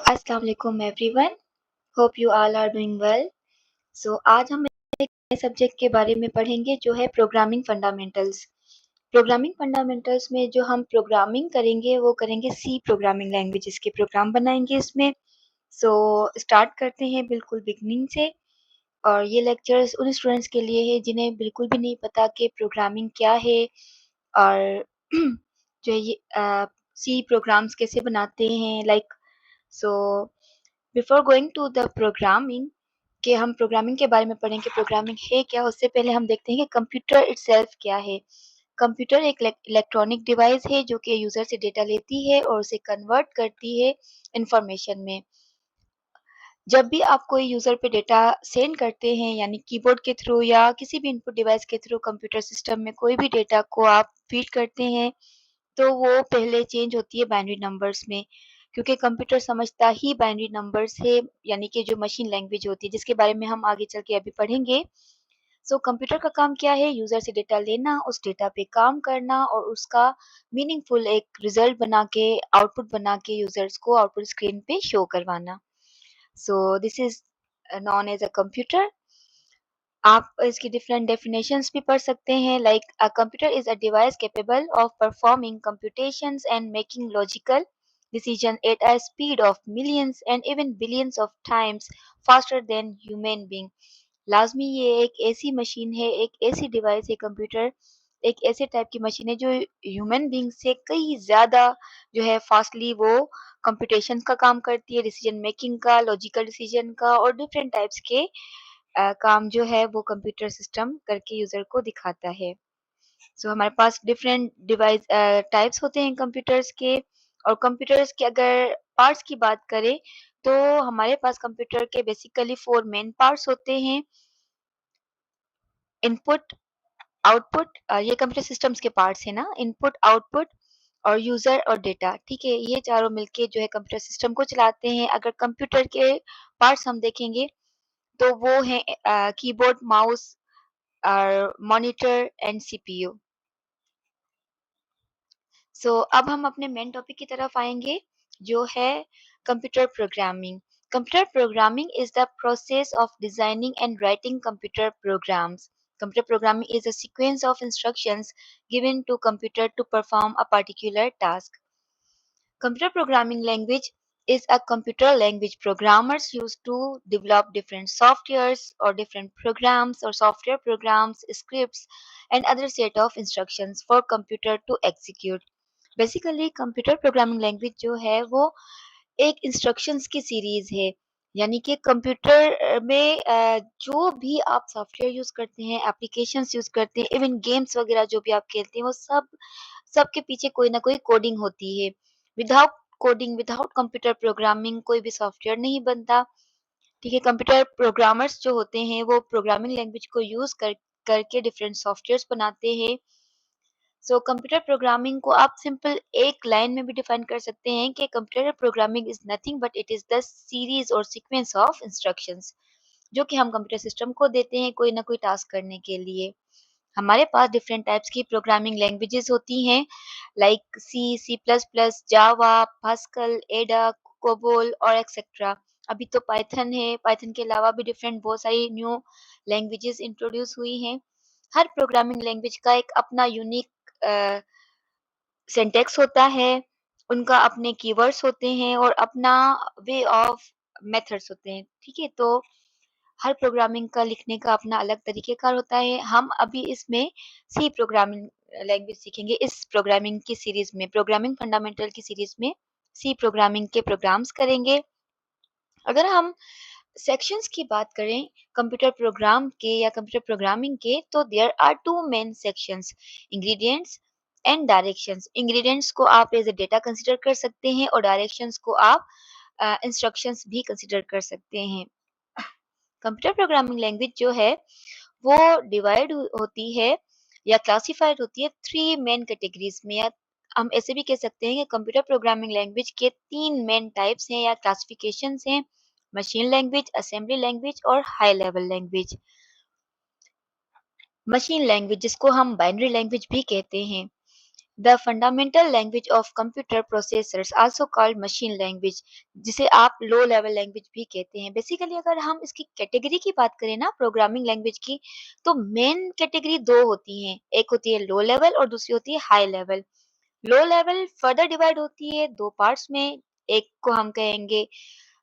अस्सलाम वालेकुम everyone, hope you all are doing well. आज हम एक नए सब्जेक्ट के बारे में पढ़ेंगे जो है प्रोग्रामिंग फंडामेंटल्स। प्रोग्रामिंग फंडामेंटल्स में जो हम प्रोग्रामिंग करेंगे वो करेंगे सी प्रोग्रामिंग लैंग्वेजेस के प्रोग्राम बनाएंगे इसमें। स्टार्ट करते हैं बिल्कुल बिगनिंग से। और ये लेक्चर्स उन स्टूडेंट्स के लिए है जिन्हें बिल्कुल भी नहीं पता कि प्रोग्रामिंग क्या है और जो है ये सी प्रोग्राम्स कैसे बनाते हैं so before going to the programming कि हम प्रोग्रामिंग के बारे में पढ़ेंगे प्रोग्रामिंग है क्या, उससे पहले हम देखते हैं कि कंप्यूटर इटसेल्फ क्या है। कंप्यूटर एक इलेक्ट्रॉनिक डिवाइस है जो कि यूजर से डेटा लेती है और उसे कन्वर्ट करती है इंफॉर्मेशन में। जब भी आप कोई यूजर पे डेटा सेंड करते हैं यानी कीबोर्ड के थ्रू या किसी भी इनपुट डिवाइस के थ्रू कंप्यूटर सिस्टम में कोई भी डेटा को आप फीड करते हैं तो वो पहले चेंज होती है बाइनरी नंबर्स में, क्योंकि कंप्यूटर समझता ही बाइनरी नंबर्स है, यानी कि जो मशीन लैंग्वेज होती है जिसके बारे में हम आगे चल के अभी पढ़ेंगे। कंप्यूटर का काम क्या है? यूजर से डेटा लेना, उस डेटा पे काम करना और उसका मीनिंगफुल एक रिजल्ट बना के आउटपुट बना के यूजर्स को आउटपुट स्क्रीन पे शो करवाना। This is known as a computer. आप इसकी डिफरेंट डेफिनेशंस भी पढ़ सकते हैं, like a computer is a device capable of performing computations and making logical decision at a speed of millions and even billions of times faster than human being। लाजमी ये एक ऐसी मशीन है, एक ऐसी डिवाइस है कंप्यूटर, एक ऐसे टाइप की मशीन है जो ह्यूमन बीइंग से कई ज़्यादा जो है फास्टली वो कंप्यूटेशन का काम करती है, डिसीजन मेकिंग का, लॉजिकल डिसीजन का और डिफरेंट टाइप्स के काम जो है वो कंप्यूटर सिस्टम करके यूजर को दिखाता है। हमारे पास डिफरेंट डिवाइस टाइप्स होते हैं कंप्यूटर्स के। और कंप्यूटर्स के अगर पार्ट्स की बात करें तो हमारे पास कंप्यूटर के बेसिकली 4 मेन पार्ट्स होते हैं। इनपुट, आउटपुट, ये कंप्यूटर सिस्टम्स के पार्ट्स हैं ना, इनपुट, आउटपुट और यूजर और डेटा। ठीक है, ये चारों मिलके जो है कंप्यूटर सिस्टम को चलाते हैं। अगर कंप्यूटर के पार्ट्स हम देखेंगे तो वो हैं कीबोर्ड, माउस और मॉनिटर एंड सीपीयू। अब हम अपने मेन टॉपिक की तरफ आएंगे जो है computer programming. Computer programming is the process of designing and writing computer programs. Computer programming is a sequence of instructions given to computer to perform a particular task. Computer programming language is a computer language programmers use to develop different softwares or different programs or software programs, scripts, and other set of instructions for computer to execute. Basically computer programming language जो है वो एक instructions की series है, यानी कि computer में जो भी आप सॉफ्टवेयर यूज करते हैं, एप्लीकेशंस यूज करते हैं, इवन गेम्स वगैरह जो भी आप खेलते हैं वो सब के पीछे कोई ना कोई कोडिंग होती है। Without coding, without computer programming कोई भी सॉफ्टवेयर नहीं बनता। ठीक है, कंप्यूटर प्रोग्रामर्स जो होते हैं वो प्रोग्रामिंग लैंग्वेज को यूज करके डिफरेंट सॉफ्टवेयर्स बनाते हैं। कंप्यूटर प्रोग्रामिंग को आप सिंपल एक लाइन में भी डिफाइन कर सकते हैं कि computer programming is nothing but it is the series और सीक्वेंस ऑफ इंस्ट्रक्शंस जो कि हम कंप्यूटर सिस्टम को देते हैं कोई ना कोई टास्क करने के लिए। हमारे पास डिफरेंट टाइप्स की प्रोग्रामिंग लैंग्वेजेस होती हैं, लाइक सी, सी प्लस प्लस, जावा, पास्कल, एडा, कोबोल और एक्सेट्रा। अभी तो पाइथन है, पाइथन के अलावा भी डिफरेंट बहुत सारी न्यू लैंग्वेजेस इंट्रोड्यूस हुई हैं। हर प्रोग्रामिंग लैंग्वेज का एक अपना यूनिक सिंटैक्स होता है, उनका अपने कीवर्ड्स होते हैं और अपना वे ऑफ मेथड्स होते हैं। ठीक है, तो हर प्रोग्रामिंग का लिखने का अपना अलग तरीक़ेकार होता है। हम अभी इसमें सी प्रोग्रामिंग लैंग्वेज सीखेंगे इस प्रोग्रामिंग की सीरीज़ में, प्रोग्रामिंग फंडामेंटल की सीरीज़ में सी प्रोग्रामिंग के प्रोग्राम्स करेंगे। अगर हम सेक्शंस की बात करें कंप्यूटर प्रोग्राम के या कंप्यूटर प्रोग्रामिंग के, तो there are 2 main sections, ingredients and directions. Ingredients को आप एज़ अ डेटा कंसीडर कर सकते हैं और डायरेक्शंस को आप इंस्ट्रक्शंस भी कंसीडर कर सकते हैं। कंप्यूटर प्रोग्रामिंग लैंग्वेज जो है वो डिवाइड होती है या क्लासिफाइड होती है 3 मेन कैटेगरीज में, या हम ऐसे भी कह सकते हैं कि कंप्यूटर प्रोग्रामिंग लैंग्वेज के 3 मेन टाइप्स हैं या क्लासिफिकेशंस हैं, मशीन लैंग्वेज, असेंबली लैंग्वेज और high level language. Machine language जिसको हम बाइनरी लैंग्वेज भी कहते हैं, the fundamental language of computer processors also called machine language, जिसे आप लो लेवल लैंग्वेज भी कहते हैं। बेसिकली अगर हम इसकी कैटेगरी की बात करें ना प्रोग्रामिंग लैंग्वेज की, तो मेन कैटेगरी दो होती हैं, एक होती है लो लेवल और दूसरी होती है high level. Low level further divide होती है दो पार्ट्स में, एक को हम कहेंगे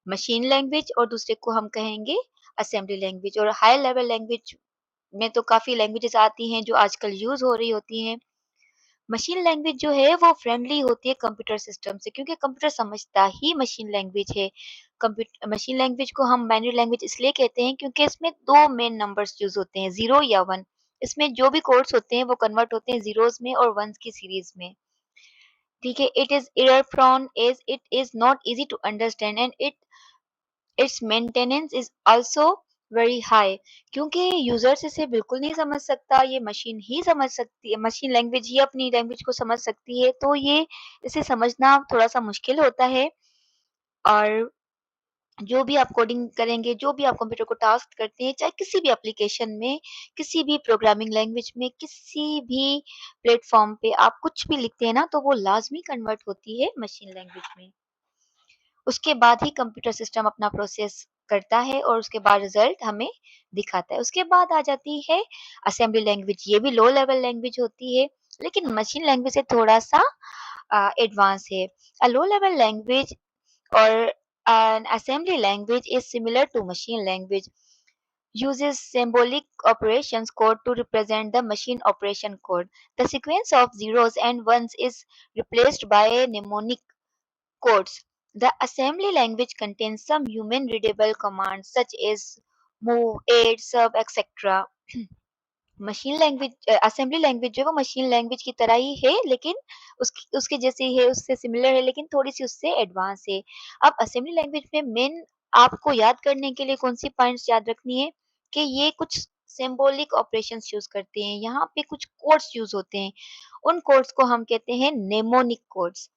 मशीन लैंग्वेज और दूसरे को हम कहेंगे असेंबली लैंग्वेज। और हाई लेवल लैंग्वेज में तो काफी लैंग्वेजेस आती हैं जो आजकल यूज हो रही होती हैं। मशीन लैंग्वेज जो है वो फ्रेंडली होती है कंप्यूटर सिस्टम से, क्योंकि कंप्यूटर समझता ही मशीन लैंग्वेज है। कंप्यूटर मशीन लैंग्वेज को हम बाइनरी लैंग्वेज इसलिए कहते हैं क्योंकि इसमें दो मेन नंबर्स यूज होते हैं, जीरो या वन। इसमें जो भी कोड्स होते हैं वो कन्वर्ट होते हैं जीरोस में और वंस की सीरीज में। ठीक है, it is error prone as it is not easy to understand and its maintenance is also very high, क्योंकि यूजर्स इसे बिल्कुल नहीं समझ सकता, ये मशीन ही समझ सकती है, मशीन लैंग्वेज ही अपनी लैंग्वेज को समझ सकती है, तो ये इसे समझना थोड़ा सा मुश्किल होता है। और जो भी आप कोडिंग करेंगे, जो भी आप कंप्यूटर को टास्क करते हैं, चाहे किसी भी एप्लीकेशन में, किसी भी प्रोग्रामिंग लैंग्वेज में, किसी भी प्लेटफॉर्म पे आप कुछ भी लिखते हैं ना, तो वो लाजमी कन्वर्ट होती है मशीन लैंग्वेज में। उसके बाद ही कंप्यूटर सिस्टम अपना प्रोसेस करता है और उसके बाद रिजल्ट हमें दिखाता है। उसके बाद आ जाती है असेंबली लैंग्वेज, ये भी लो लेवल लैंग्वेज होती है, लेकिन मशीन लैंग्वेज से थोड़ा सा एडवांस है। A low level language or an assembly language is similar to machine language, uses symbolic operations code to represent the machine operation code. The sequence of zeros and ones is replaced by mnemonic codes. The assembly language contains some human readable commands such as move, add, sub, etc. Machine language assembly language जो है वो machine language की तरह ही है, लेकिन उसकी उसके जैसे ही है, उससे सिमिलर है, लेकिन थोड़ी सी उससे एडवांस है। अब असेंबली लैंग्वेज में मेन आपको याद करने के लिए कौन सी पॉइंट्स याद रखनी है कि ये कुछ सिंबॉलिक ऑपरेशंस यूज करते हैं, यहाँ पे कुछ कोड्स यूज होते हैं, उन कोड्स को हम कहते हैं नेमोनिक कोड्स।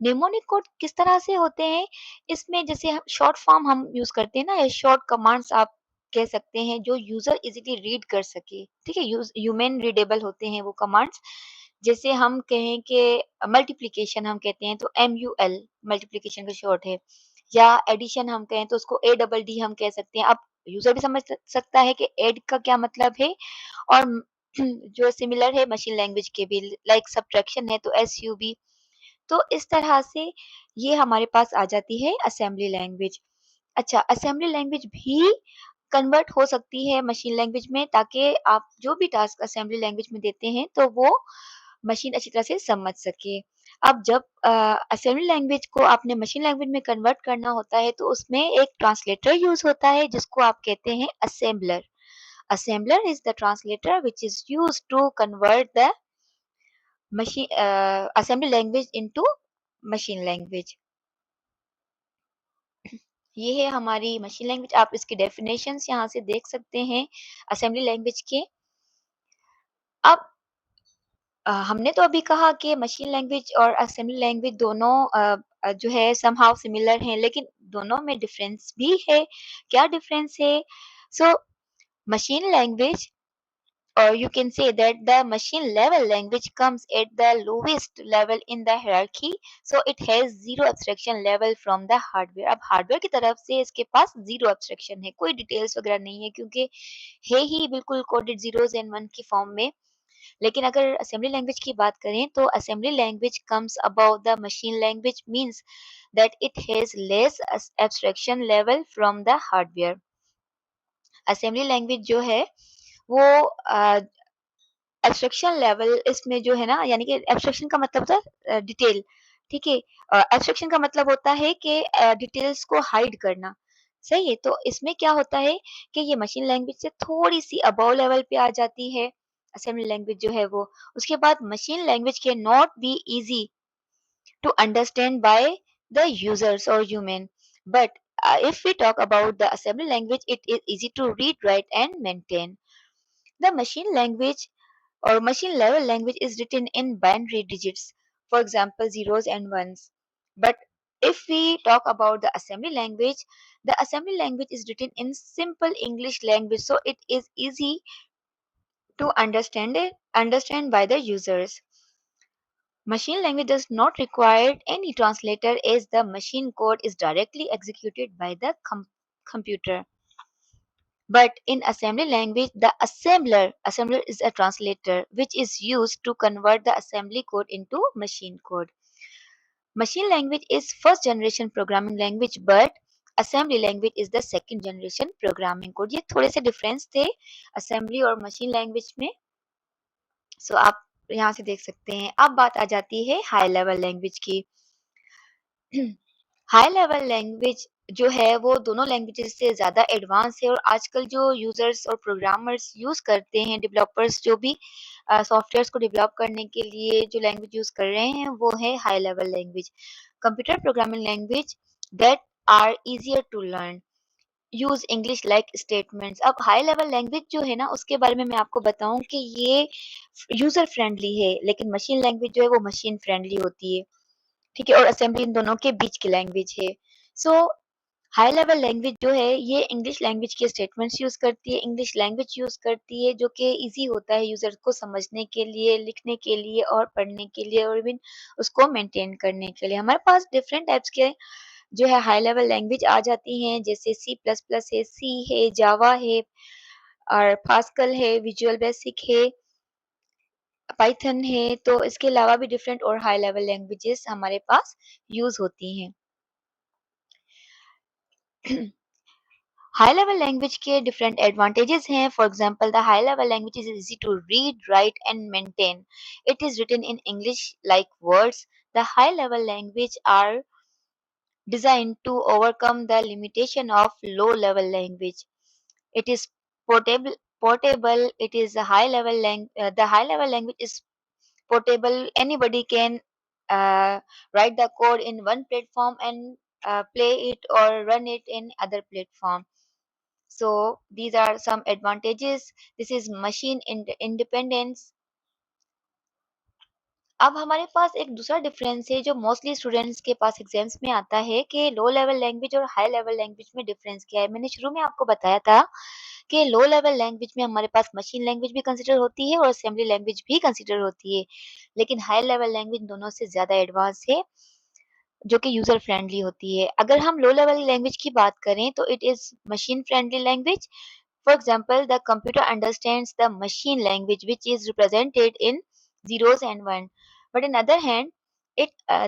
नेमोनिक कोड किस तरह से होते हैं, इसमें जैसे शॉर्ट फॉर्म हम यूज करते हैं ना, या शॉर्ट कमांड्स आप कह सकते हैं, जो यूजर इजीली रीड कर सके। ठीक है, ह्यूमन रीडेबल होते हैं वो कमांड्स। जैसे हम कहें कि मल्टीप्लिकेशन हम कहते हैं तो MUL मल्टीप्लिकेशन का शॉर्ट है, या एडिशन हम कहें तो उसको ADD हम कह सकते हैं। अब यूजर भी समझ सकता है कि एड का क्या मतलब है, और जो सिमिलर है मशीन लैंग्वेज के भी, लाइक सब्ट्रैक्शन है तो SUB। तो इस तरह से ये हमारे पास आ जाती है असेंबली लैंग्वेज। अच्छा, असेंबली लैंग्वेज भी कन्वर्ट हो सकती है मशीन लैंग्वेज में, ताकि आप जो भी टास्क असेंबली लैंग्वेज में देते हैं तो वो मशीन अच्छी तरह से समझ सके। अब जब असेंबली लैंग्वेज को आपने मशीन लैंग्वेज में कन्वर्ट करना होता है तो उसमें एक ट्रांसलेटर यूज होता है जिसको आप कहते हैं assembler. Assembler is the translator which is use to convert the machine assembly language into machine language. ये है हमारी मशीन लैंग्वेज, आप इसकी डेफिनेशंस यहाँ से देख सकते हैं असेंबली लैंग्वेज के। अब हमने तो अभी कहा कि मशीन लैंग्वेज और असेंबली लैंग्वेज दोनों जो है समहाउ सिमिलर हैं, लेकिन दोनों में डिफरेंस भी है। क्या डिफरेंस है? So machine language, or you can say that the machine level language comes at the lowest level in the hierarchy, so it has zero abstraction level from the hardware। अब hardware की तरफ से इसके पास zero abstraction है, कोई details वगैरह नहीं है, क्योंकि है ही बिल्कुल कोडेड जीरोस एंड वन की फॉर्म में। लेकिन अगर असेंबली लैंग्वेज की बात करें तो assembly language comes above the machine language means that it has less abstraction level from the hardware। Assembly language जो है वो एब्स्ट्रैक्शन लेवल इसमें जो है ना, यानी कि एब्स्ट्रैक्शन का मतलब होता है डिटेल। ठीक है, एब्स्ट्रैक्शन का मतलब होता है कि डिटेल्स को हाइड करना। सही है, तो इसमें क्या होता है कि ये मशीन लैंग्वेज से थोड़ी सी अबव लेवल पे आ जाती है असेंबली लैंग्वेज जो है वो। उसके बाद मशीन लैंग्वेज के not be easy to understand by the users और human, but if we talk about the assembly language, it is easy to read, write and maintain। The machine language or machine level language is written in binary digits, for example zeros and ones. But if we talk about the assembly language, the assembly language is written in simple English language, so it is easy to understand by the users। Machine language does not require any translator as the machine code is directly executed by the computer. But in assembly language, the assembler is a translator which is used to convert the assembly code into machine code. Machine language is first generation programming language, but assembly language is the second generation programming code. ये थोड़े से difference थे assembly और machine language में. सो आप यहाँ से देख सकते हैं. अब बात आ जाती है हाई लेवल लैंग्वेज की. हाई लेवल लैंग्वेज जो है वो दोनों लैंग्वेजेस से ज़्यादा एडवांस है, और आजकल जो यूज़र्स और प्रोग्रामर्स यूज़ करते हैं, डेवलपर्स जो भी सॉफ्टवेयर्स को डेवलप करने के लिए जो लैंग्वेज यूज़ कर रहे हैं, वो है high level language. Computer programming language that are easier to learn, use English like statements. अब हाई लेवल लैंग्वेज जो है ना, उसके बारे में मैं आपको बताऊँ कि ये यूज़र फ्रेंडली है, लेकिन मशीन लैंग्वेज जो है वो मशीन फ्रेंडली होती है. ठीक है, और असेंबली इन दोनों के बीच की लैंग्वेज है. सो हाई लेवल लैंग्वेज जो है ये इंग्लिश लैंग्वेज के स्टेटमेंट्स यूज करती है, इंग्लिश लैंग्वेज यूज करती है, जो कि इजी होता है यूजर को समझने के लिए, लिखने के लिए और पढ़ने के लिए, और इवन उसको मेंटेन करने के लिए. हमारे पास डिफरेंट टाइप्स के जो है हाई लेवल लैंग्वेज आ जाती हैं, जैसे सी प्लस प्लस है, सी है, जावा है, और पास्कल है, विजुअल बेसिक है, पाइथन है. तो इसके अलावा भी डिफरेंट और हाई लेवल लैंग्वेजेस हमारे पास यूज होती हैं. हाई लेवल लैंग्वेज के डिफरेंट एडवांटेजेस हैं. For example, the high level language is easy to read, write and maintain. It is written in English like words. The high level language are designed to overcome the limitation of low level language. It is portable. It is a high level the high level language is portable. Anybody can write the code in one platform and play it or run it in other platform. So these are some advantages. This is machine independence. अब हमारे पास एक दूसरा difference है जो mostly students के पास exams में आता है, कि लो लेवल लैंग्वेज और हाई लेवल लैंग्वेज में डिफरेंस क्या है. मैंने शुरू में आपको बताया था कि लो लेवल लैंग्वेज में हमारे पास मशीन लैंग्वेज भी कंसिडर होती है और असेंबली लैंग्वेज भी कंसिडर होती है, लेकिन हाई लेवल लैंग्वेज दोनों से ज़्यादा एडवांस है, जो कि यूज़र फ्रेंडली होती है. अगर हम लो लेवल लैंग्वेज की बात करें तो it is machine friendly language. For example, the computer understands the machine language, which is represented in zeros and one. But on the other hand,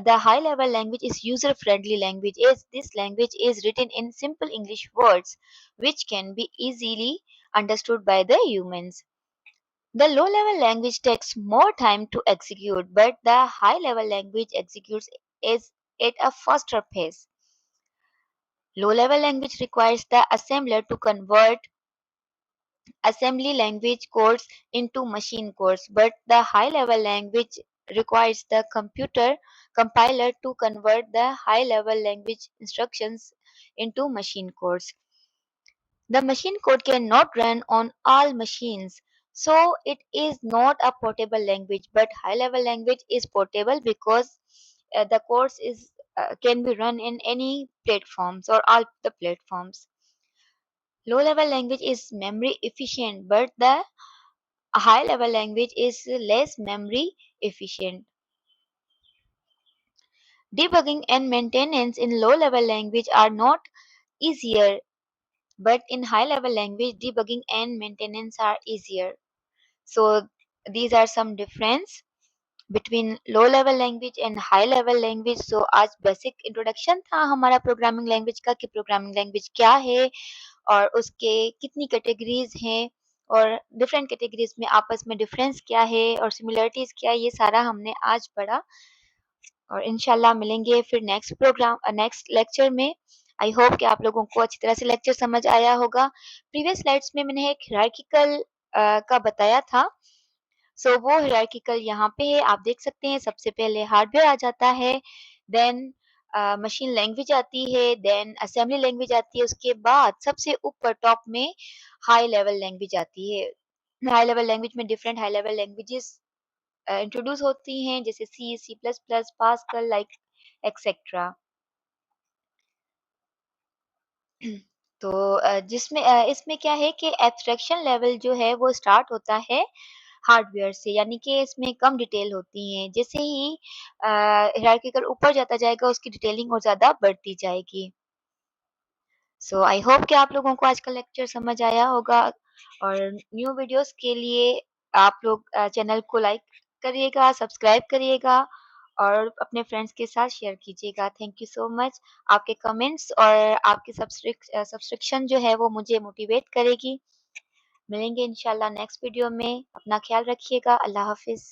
the high-level language is user-friendly language, as this language is written in simple English words, which can be easily understood by the humans. The low-level language takes more time to execute, but the high-level language executes is at a faster pace. Low-level language requires the assembler to convert assembly language codes into machine codes, but the high level language requires the computer compiler to convert the high level language instructions into machine codes. The machine code cannot run on all machines, so it is not a portable language, but high level language is portable because the course is can be run in any platforms or all the platforms. Low level language is memory efficient, but the high level language is less memory efficient. Debugging and maintenance in low level language are not easier, but in high level language, debugging and maintenance are easier. So these are some difference between low level language and high level language. So आज basic introduction था हमारा programming language का, कि programming language क्या है और उसके कितनी कैटेगरीज हैं, और डिफरेंट कैटेगरीज में आपस में डिफरेंस क्या है और सिमिलरिटीज क्या है, ये सारा हमने आज पढ़ा. और इंशाल्लाह मिलेंगे फिर नेक्स्ट लेक्चर में. आई होप कि आप लोगों को अच्छी तरह से लेक्चर समझ आया होगा. प्रीवियस स्लाइड्स में मैंने एक हायरार्किकल का बताया था. सो वो हायरार्किकल यहाँ पे है, आप देख सकते हैं. सबसे पहले हार्डवेयर आ जाता है, देन मशीन लैंग्वेज आती है, देन असेंबली लैंग्वेज आती है, उसके बाद सबसे ऊपर टॉप में हाई लेवल लैंग्वेज आती है. हाई लेवल लैंग्वेज में different high level languages introduce होती हैं, जैसे C, C plus plus, Pascal like etcetera. तो जिसमें इसमें क्या है कि एब्स्ट्रैक्शन लेवल जो है वो स्टार्ट होता है हार्डवेयर से, यानी कि इसमें कम डिटेल होती हैं। जैसे ही हायरार्किकल ऊपर जाता जाएगा, उसकी डिटेलिंग और ज़्यादा बढ़ती जाएगी। सो आई होप कि आप लोगों को आज का लेक्चर समझ आया होगा, और न्यू वीडियोस के लिए आप लोग चैनल को लाइक करिएगा, सब्सक्राइब करिएगा और अपने फ्रेंड्स के साथ शेयर कीजिएगा। Thank you so much. आपके कमेंट्स और आपकी सब्सक्रिप्शन जो है वो मुझे मोटिवेट करेगी। मिलेंगे इंशाल्लाह नेक्स्ट वीडियो में। अपना ख्याल रखिएगा। अल्लाह हाफ़िज़।